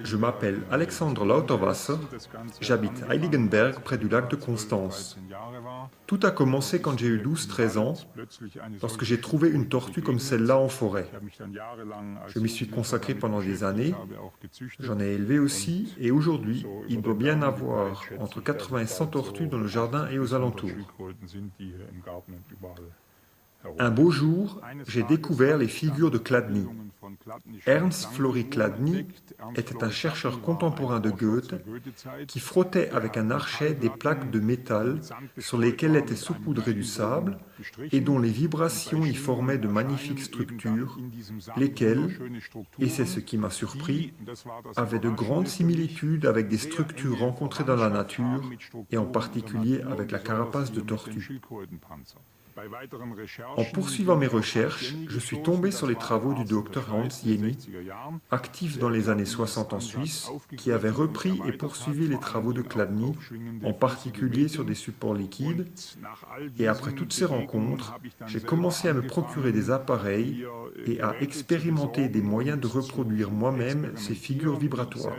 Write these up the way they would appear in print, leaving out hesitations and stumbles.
Je m'appelle Alexandre Lauterwasser, j'habite Heiligenberg près du lac de Constance. Tout a commencé quand j'ai eu 12-13 ans, lorsque j'ai trouvé une tortue comme celle-là en forêt. Je m'y suis consacré pendant des années, j'en ai élevé aussi, et aujourd'hui, il doit bien avoir entre 80 et 100 tortues dans le jardin et aux alentours. Un beau jour, j'ai découvert les figures de Chladni. Ernst Flori Chladni était un chercheur contemporain de Goethe qui frottait avec un archet des plaques de métal sur lesquelles était saupoudré du sable et dont les vibrations y formaient de magnifiques structures, lesquelles, et c'est ce qui m'a surpris, avaient de grandes similitudes avec des structures rencontrées dans la nature et en particulier avec la carapace de tortue. En poursuivant mes recherches, je suis tombé sur les travaux du docteur Hans Jenny, actif dans les années 60 en Suisse, qui avait repris et poursuivi les travaux de Chladni, en particulier sur des supports liquides, et après toutes ces rencontres, j'ai commencé à me procurer des appareils et à expérimenter des moyens de reproduire moi-même ces figures vibratoires.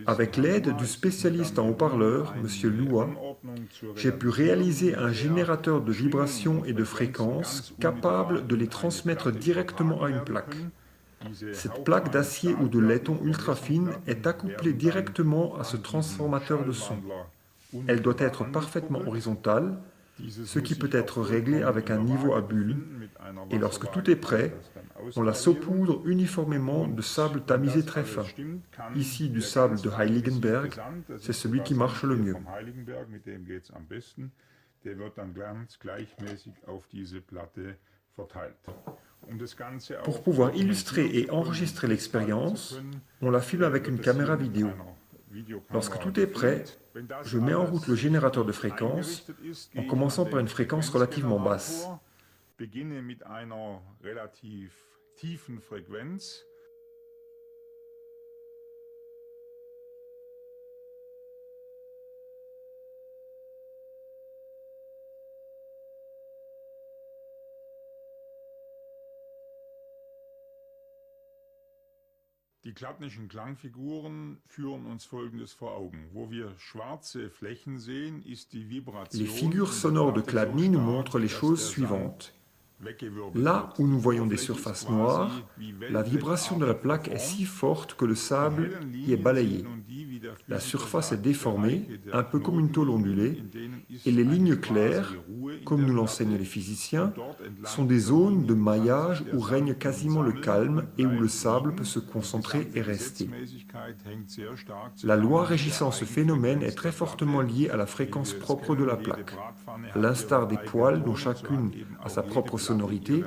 Avec l'aide du spécialiste en haut-parleurs, M. Lua, j'ai pu réaliser un générateur de vibrations et de fréquences capable de les transmettre directement à une plaque. Cette plaque d'acier ou de laiton ultra fine est accouplée directement à ce transformateur de son. Elle doit être parfaitement horizontale, ce qui peut être réglé avec un niveau à bulles, et lorsque tout est prêt, on la saupoudre uniformément de sable tamisé très fin. Ici du sable de Heiligenberg, c'est celui qui marche le mieux. Pour pouvoir illustrer et enregistrer l'expérience, on la filme avec une caméra vidéo. Lorsque tout est prêt, je mets en route le générateur de fréquences en commençant par une fréquence relativement basse. Die Chladnischen Klangfiguren führen uns Folgendes vor Augen. Wo wir schwarze Flächen sehen, ist die Vibration. Les figures sonores de Chladni nous montrent les choses suivantes. Là où nous voyons des surfaces noires, la vibration de la plaque est si forte que le sable y est balayé. La surface est déformée, un peu comme une tôle ondulée, et les lignes claires, comme nous l'enseignent les physiciens, sont des zones de maillage où règne quasiment le calme et où le sable peut se concentrer et rester. La loi régissant ce phénomène est très fortement liée à la fréquence propre de la plaque. À l'instar des poils dont chacune a sa propre sonorité,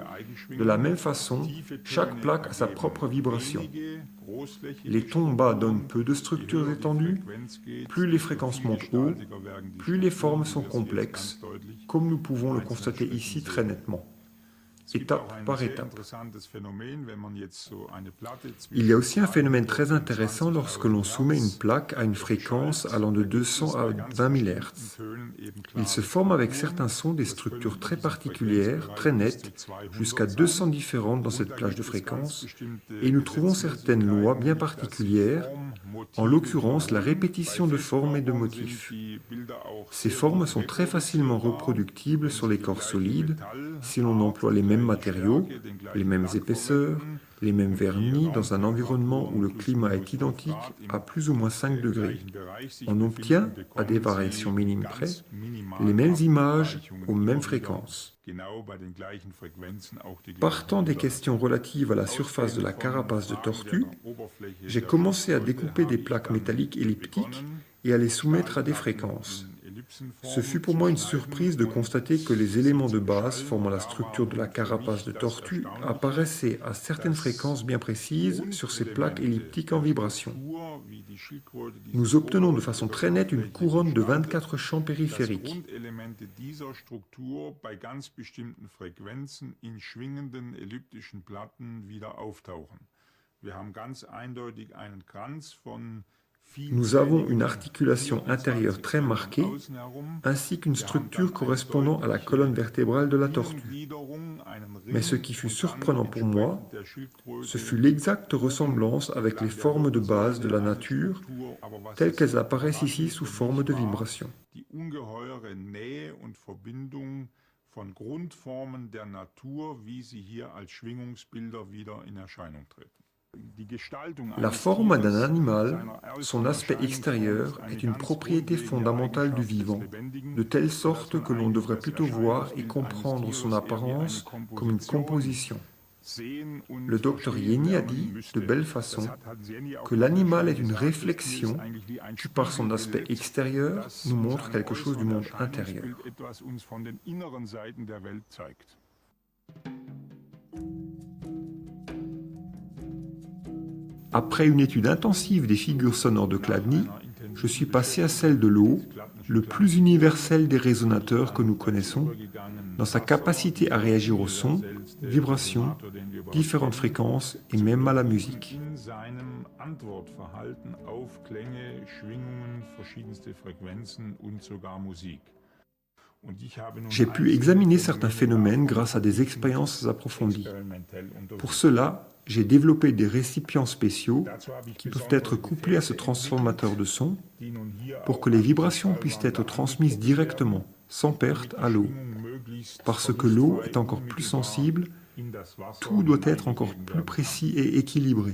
de la même façon, chaque plaque a sa propre vibration. Les tons bas donnent peu de structures étendues, plus les fréquences montent haut, plus les formes sont complexes, comme nous pouvons le constater ici très nettement, étape par étape. Il y a aussi un phénomène très intéressant lorsque l'on soumet une plaque à une fréquence allant de 200 à 20 000 Hz. Il se forme avec certains sons des structures très particulières, très nettes, jusqu'à 200 différentes dans cette plage de fréquences, et nous trouvons certaines lois bien particulières, en l'occurrence la répétition de formes et de motifs. Ces formes sont très facilement reproductibles sur les corps solides si l'on emploie les mêmes matériaux, les mêmes épaisseurs, les mêmes vernis dans un environnement où le climat est identique à plus ou moins 5 degrés. On obtient, à des variations minimes près, les mêmes images aux mêmes fréquences. Partant des questions relatives à la surface de la carapace de tortue, j'ai commencé à découper des plaques métalliques elliptiques et à les soumettre à des fréquences. Ce fut pour moi une surprise de constater que les éléments de base formant la structure de la carapace de tortue apparaissaient à certaines fréquences bien précises sur ces plaques elliptiques en vibration. Nous obtenons de façon très nette une couronne de 24 champs périphériques. Wir haben ganz eindeutig einen Kranz von Nous avons une articulation intérieure très marquée, ainsi qu'une structure correspondant à la colonne vertébrale de la tortue. Mais ce qui fut surprenant pour moi, ce fut l'exacte ressemblance avec les formes de base de la nature, telles qu'elles apparaissent ici sous forme de vibration. Von Grundformen der Natur, wie sie hier als Schwingungsbilder wieder in Erscheinung treten. La forme d'un animal, son aspect extérieur, est une propriété fondamentale du vivant, de telle sorte que l'on devrait plutôt voir et comprendre son apparence comme une composition. Le docteur Jenny a dit, de belle façon, que l'animal est une réflexion qui, par son aspect extérieur, nous montre quelque chose du monde intérieur. Après une étude intensive des figures sonores de Chladni, je suis passé à celle de l'eau, le plus universel des résonateurs que nous connaissons, dans sa capacité à réagir aux sons, vibrations, différentes fréquences et même à la musique. J'ai pu examiner certains phénomènes grâce à des expériences approfondies. Pour cela, j'ai développé des récipients spéciaux qui peuvent être couplés à ce transformateur de son pour que les vibrations puissent être transmises directement, sans perte, à l'eau. Parce que l'eau est encore plus sensible, tout doit être encore plus précis et équilibré.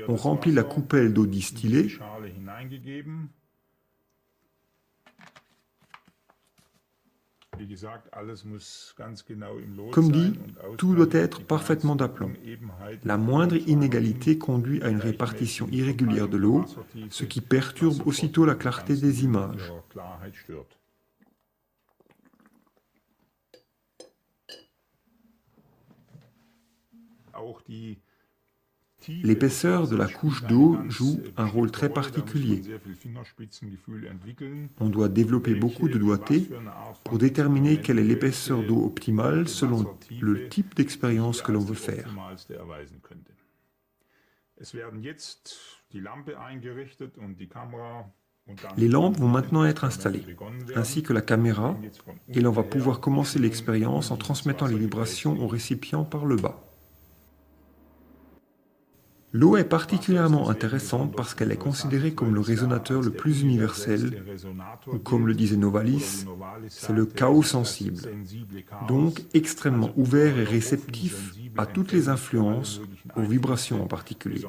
On remplit la coupelle d'eau distillée. Comme dit, tout doit être parfaitement d'aplomb. La moindre inégalité conduit à une répartition irrégulière de l'eau, ce qui perturbe aussitôt la clarté des images. L'épaisseur de la couche d'eau joue un rôle très particulier. On doit développer beaucoup de doigté pour déterminer quelle est l'épaisseur d'eau optimale selon le type d'expérience que l'on veut faire. Les lampes vont maintenant être installées, ainsi que la caméra, et l'on va pouvoir commencer l'expérience en transmettant les vibrations au récipient par le bas. L'eau est particulièrement intéressante parce qu'elle est considérée comme le résonateur le plus universel, ou comme le disait Novalis, c'est le chaos sensible, donc extrêmement ouvert et réceptif à toutes les influences, aux vibrations en particulier.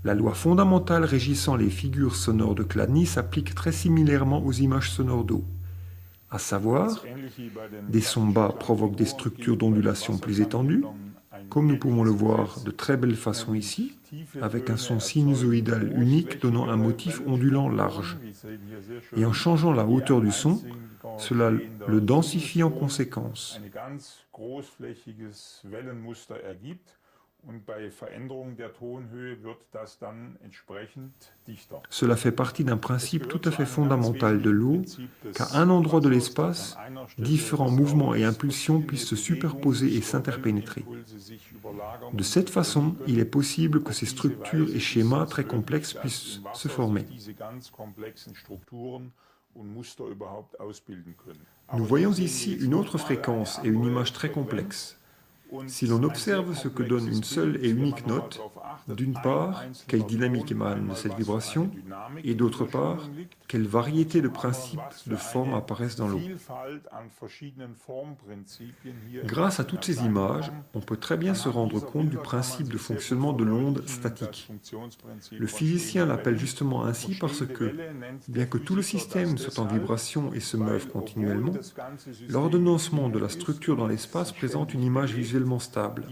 La loi fondamentale régissant les figures sonores de Chladni s'applique très similairement aux images sonores d'eau, à savoir, des sons bas provoquent des structures d'ondulation plus étendues, comme nous pouvons le voir de très belle façon ici, avec un son sinusoïdal unique donnant un motif ondulant large. Et en changeant la hauteur du son, cela le densifie en conséquence. Cela fait partie d'un principe tout à fait fondamental de l'eau, qu'à un endroit de l'espace, différents mouvements et impulsions puissent se superposer et s'interpénétrer. De cette façon, il est possible que ces structures et schémas très complexes puissent se former. Nous voyons ici une autre fréquence et une image très complexe. Si l'on observe ce que donne une seule et unique note, d'une part, quelle dynamique émane de cette vibration, et d'autre part, quelle variété de principes, de formes apparaissent dans l'eau. Grâce à toutes ces images, on peut très bien se rendre compte du principe de fonctionnement de l'onde statique. Le physicien l'appelle justement ainsi parce que, bien que tout le système soit en vibration et se meuve continuellement, l'ordonnancement de la structure dans l'espace présente une image visuellement stable.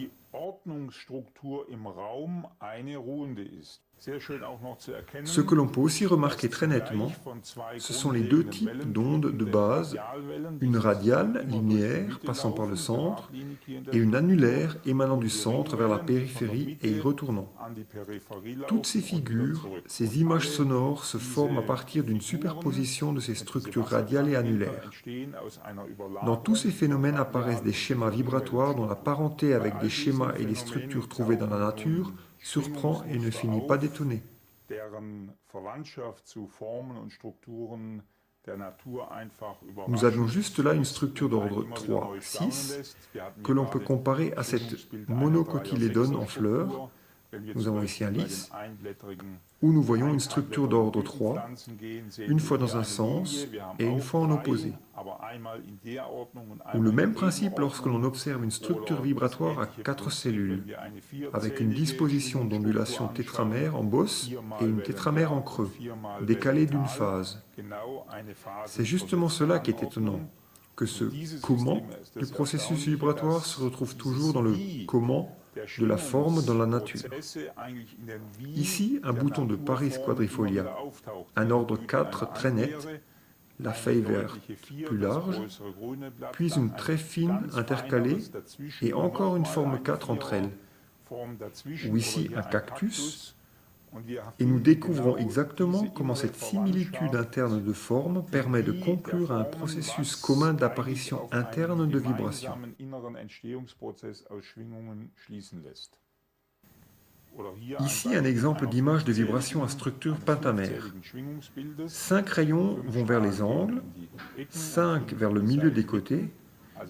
Ce que l'on peut aussi remarquer très nettement, ce sont les deux types d'ondes de base, une radiale, linéaire, passant par le centre, et une annulaire émanant du centre vers la périphérie et y retournant. Toutes ces figures, ces images sonores se forment à partir d'une superposition de ces structures radiales et annulaires. Dans tous ces phénomènes apparaissent des schémas vibratoires dont la parenté avec des schémas et des structures trouvées dans la nature surprend et ne finit pas d'étonner. Nous avions juste là une structure d'ordre 3, 6, que l'on peut comparer à cette monocotylédone en fleurs. Nous avons ici un lys, où nous voyons une structure d'ordre 3, une fois dans un sens et une fois en opposé. Ou le même principe lorsque l'on observe une structure vibratoire à 4 cellules, avec une disposition d'ondulation tétramère en bosse et une tétramère en creux, décalée d'une phase. C'est justement cela qui est étonnant, que ce « comment » du processus vibratoire se retrouve toujours dans le « comment » de la forme dans la nature. Ici, un bouton de Paris quadrifolia, un ordre 4 très net, la feuille verte plus large, puis une très fine intercalée et encore une forme 4 entre elles, ou ici un cactus, et nous découvrons exactement comment cette similitude interne de forme permet de conclure à un processus commun d'apparition interne de vibration. Ici, un exemple d'image de vibration à structure pentamère. 5 rayons vont vers les angles, 5 vers le milieu des côtés,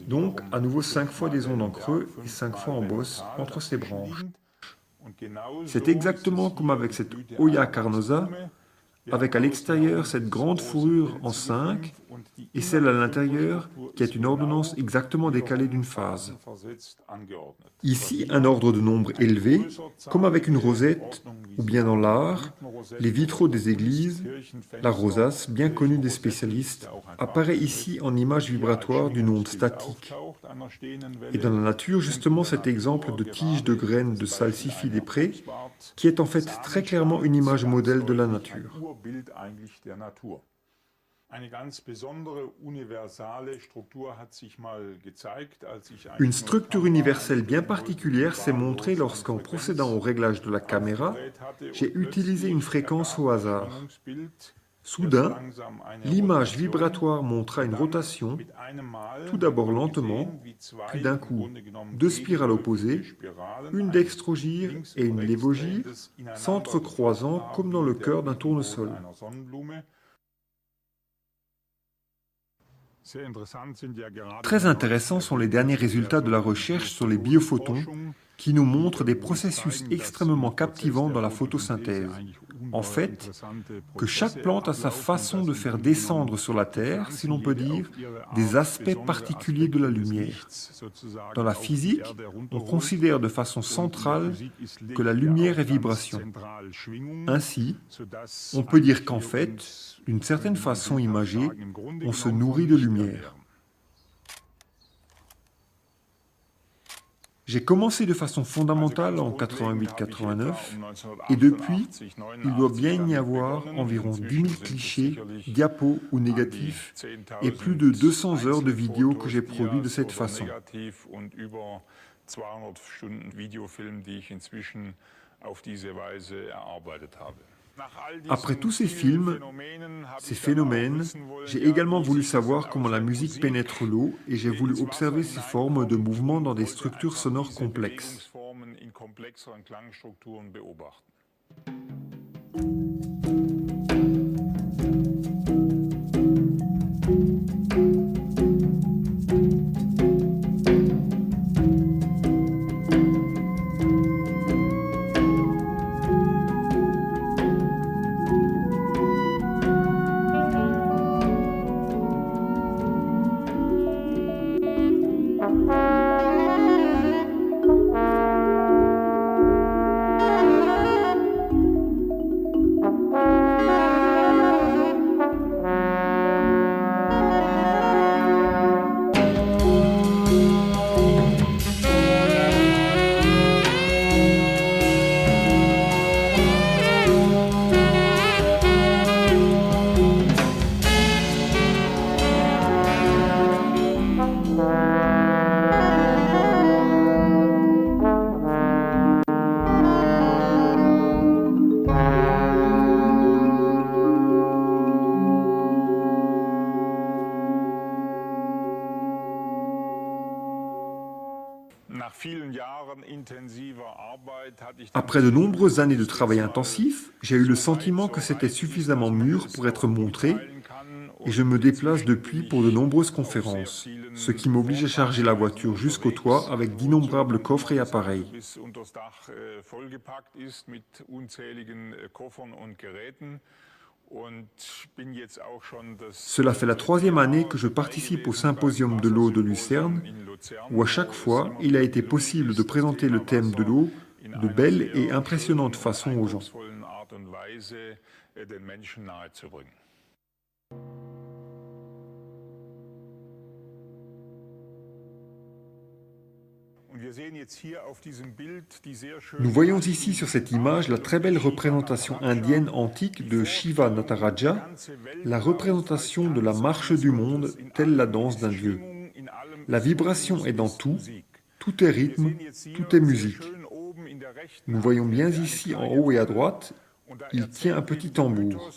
donc à nouveau 5 fois des ondes en creux et 5 fois en bosse entre ces branches. C'est exactement comme avec cette Hoya carnosa, avec à l'extérieur cette grande fourrure en 5 et celle à l'intérieur qui est une ordonnance exactement décalée d'une phase. Ici, un ordre de nombre élevé, comme avec une rosette ou bien dans l'art, les vitraux des églises, la rosace, bien connue des spécialistes, apparaît ici en image vibratoire d'une onde statique. Et dans la nature, justement, cet exemple de tige de graines de Salsifis des prés, qui est en fait très clairement une image modèle de la nature. Une structure universelle bien particulière s'est montrée lorsqu'en procédant au réglage de la caméra, j'ai utilisé une fréquence au hasard. Soudain, l'image vibratoire montra une rotation, tout d'abord lentement, puis d'un coup, 2 spirales opposées, une dextrogire et une lévogire, s'entrecroisant comme dans le cœur d'un tournesol. Très intéressants sont les derniers résultats de la recherche sur les biophotons qui nous montrent des processus extrêmement captivants dans la photosynthèse. En fait, que chaque plante a sa façon de faire descendre sur la Terre, si l'on peut dire, des aspects particuliers de la lumière. Dans la physique, on considère de façon centrale que la lumière est vibration. Ainsi, on peut dire qu'en fait, d'une certaine façon imagée, on se nourrit de lumière. J'ai commencé de façon fondamentale en 88-89 et depuis, il doit bien y avoir environ 10 000 clichés, diapos ou négatifs et plus de 200 heures de vidéos que j'ai produits de cette façon. Après tous ces films, ces phénomènes, j'ai également voulu savoir comment la musique pénètre l'eau et j'ai voulu observer ces formes de mouvement dans des structures sonores complexes. Après de nombreuses années de travail intensif, j'ai eu le sentiment que c'était suffisamment mûr pour être montré et je me déplace depuis pour de nombreuses conférences, ce qui m'oblige à charger la voiture jusqu'au toit avec d'innombrables coffres et appareils. Cela fait la 3e année que je participe au symposium de l'eau de Lucerne, où à chaque fois, il a été possible de présenter le thème de l'eau de belle et impressionnante façon aux gens. Nous voyons ici sur cette image la très belle représentation indienne antique de Shiva Nataraja, la représentation de la marche du monde telle la danse d'un dieu. La vibration est dans tout, tout est rythme, tout est musique. Nous voyons bien ici en haut et à droite, il tient un petit tambour.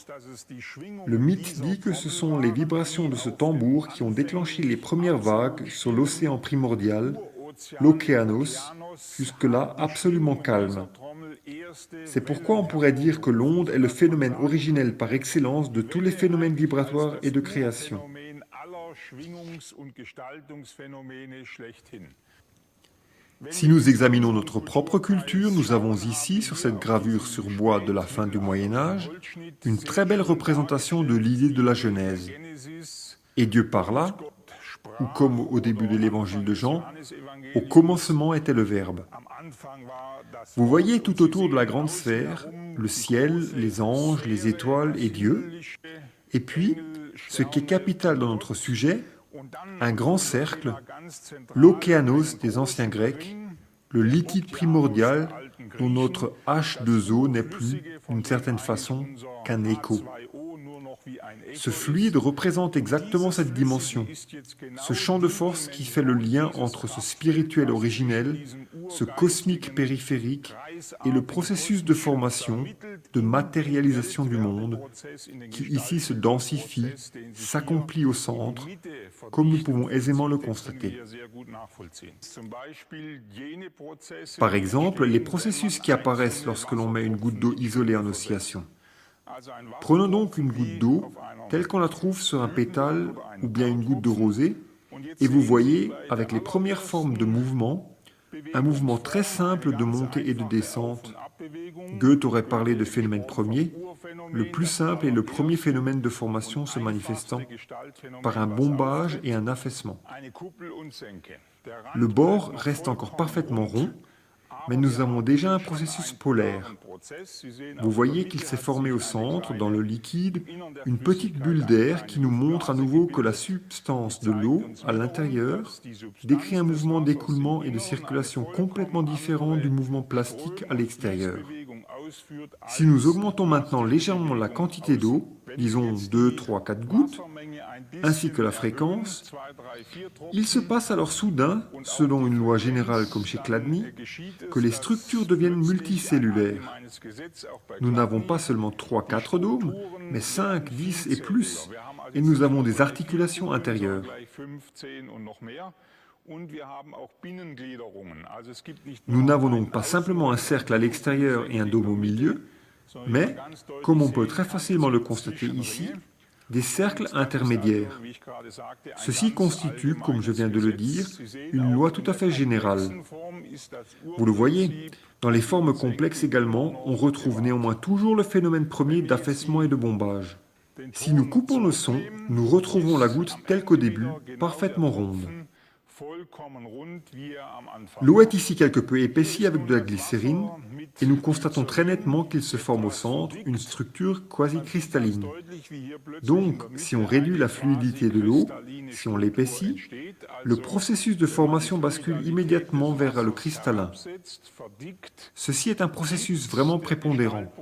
Le mythe dit que ce sont les vibrations de ce tambour qui ont déclenché les premières vagues sur l'océan primordial, l'Océanos, jusque-là absolument calme. C'est pourquoi on pourrait dire que l'onde est le phénomène originel par excellence de tous les phénomènes vibratoires et de création. Si nous examinons notre propre culture, nous avons ici, sur cette gravure sur bois de la fin du Moyen-Âge, une très belle représentation de l'idée de la Genèse. Et Dieu parla, ou comme au début de l'évangile de Jean, au commencement était le Verbe. Vous voyez tout autour de la grande sphère, le ciel, les anges, les étoiles et Dieu, et puis, ce qui est capital dans notre sujet, un grand cercle, l'Océanos des anciens Grecs, le liquide primordial dont notre H2O n'est plus, d'une certaine façon, qu'un écho. Ce fluide représente exactement cette dimension, ce champ de force qui fait le lien entre ce spirituel originel, ce cosmique périphérique et le processus de formation, de matérialisation du monde, qui ici se densifie, s'accomplit au centre, comme nous pouvons aisément le constater. Par exemple, les processus qui apparaissent lorsque l'on met une goutte d'eau isolée en oscillation. Prenons donc une goutte d'eau, telle qu'on la trouve sur un pétale ou bien une goutte de rosée, et vous voyez, avec les premières formes de mouvement, un mouvement très simple de montée et de descente. Goethe aurait parlé de phénomène premier, le plus simple est le premier phénomène de formation se manifestant par un bombage et un affaissement. Le bord reste encore parfaitement rond, mais nous avons déjà un processus polaire. Vous voyez qu'il s'est formé au centre, dans le liquide, une petite bulle d'air qui nous montre à nouveau que la substance de l'eau, à l'intérieur, décrit un mouvement d'écoulement et de circulation complètement différent du mouvement plastique à l'extérieur. Si nous augmentons maintenant légèrement la quantité d'eau, disons 2, 3, 4 gouttes, ainsi que la fréquence, il se passe alors soudain, selon une loi générale comme chez Chladni, que les structures deviennent multicellulaires. Nous n'avons pas seulement 3, 4 dômes, mais 5, 10 et plus, et nous avons des articulations intérieures. Nous n'avons donc pas simplement un cercle à l'extérieur et un dôme au milieu, mais, comme on peut très facilement le constater ici, des cercles intermédiaires. Ceci constitue, comme je viens de le dire, une loi tout à fait générale. Vous le voyez, dans les formes complexes également, on retrouve néanmoins toujours le phénomène premier d'affaissement et de bombage. Si nous coupons le son, nous retrouvons la goutte telle qu'au début, parfaitement ronde. L'eau est ici quelque peu épaissie avec de la glycérine, et nous constatons très nettement qu'il se forme au centre une structure quasi-cristalline. Donc, si on réduit la fluidité de l'eau, si on l'épaissit, le processus de formation bascule immédiatement vers le cristallin. Ceci est un processus vraiment prépondérant.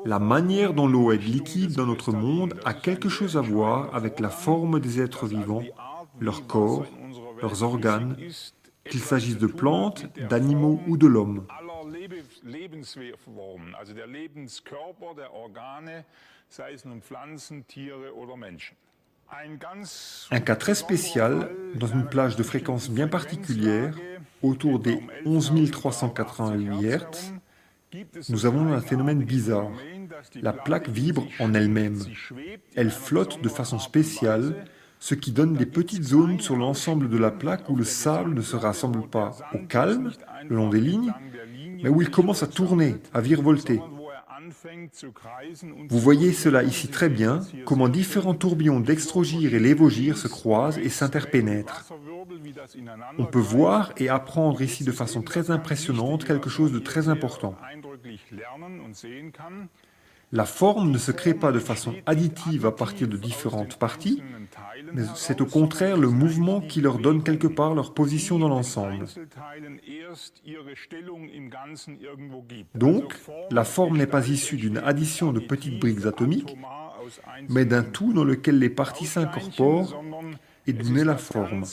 La manière dont l'eau est liquide dans notre monde a quelque chose à voir avec la forme des êtres vivants, leur corps, leurs organes, qu'il s'agisse de plantes, d'animaux ou de l'homme. Un cas très spécial, dans une plage de fréquence bien particulière, autour des 11 388 Hz, nous avons un phénomène bizarre. La plaque vibre en elle-même. Elle flotte de façon spéciale, ce qui donne des petites zones sur l'ensemble de la plaque où le sable ne se rassemble pas au calme, le long des lignes, mais où il commence à tourner, à virevolter. Vous voyez cela ici très bien, comment différents tourbillons d'extrogir et lévogir se croisent et s'interpénètrent. On peut voir et apprendre ici de façon très impressionnante quelque chose de très important. La forme ne se crée pas de façon additive à partir de différentes parties, mais c'est au contraire le mouvement qui leur donne quelque part leur position dans l'ensemble. Donc, la forme n'est pas issue d'une addition de petites briques atomiques, mais d'un tout dans lequel les parties s'incorporent et d'où naît la forme.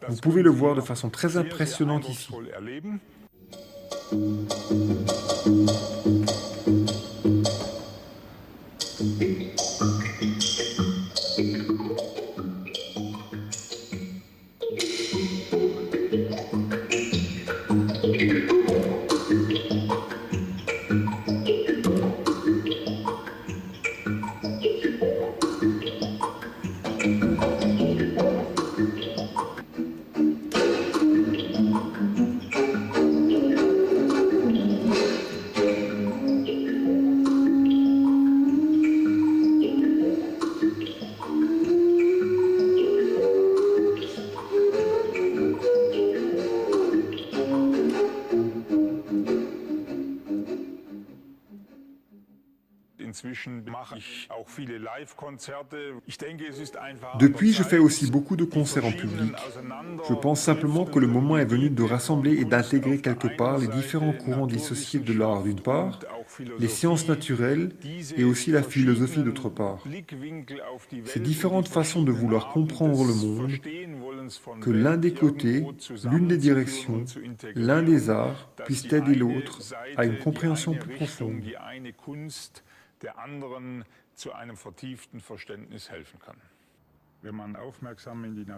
Vous pouvez le voir de façon très impressionnante ici. Depuis, je fais aussi beaucoup de concerts en public. Je pense simplement que le moment est venu de rassembler et d'intégrer quelque part les différents courants dissociés de l'art d'une part, les sciences naturelles et aussi la philosophie d'autre part. Ces différentes façons de vouloir comprendre le monde, que l'un des côtés, l'une des directions, l'un des arts puisse aider l'autre à une compréhension plus profonde.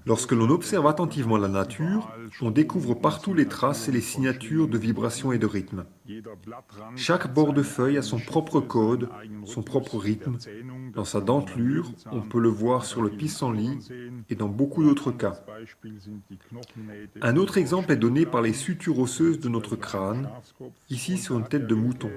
Lorsque l'on observe attentivement la nature, on découvre partout les traces et les signatures de vibrations et de rythme. Chaque bord de feuille a son propre code, son propre rythme. Dans sa dentelure, on peut le voir sur le pissenlit et dans beaucoup d'autres cas. Un autre exemple est donné par les sutures osseuses de notre crâne, ici sur une tête de mouton.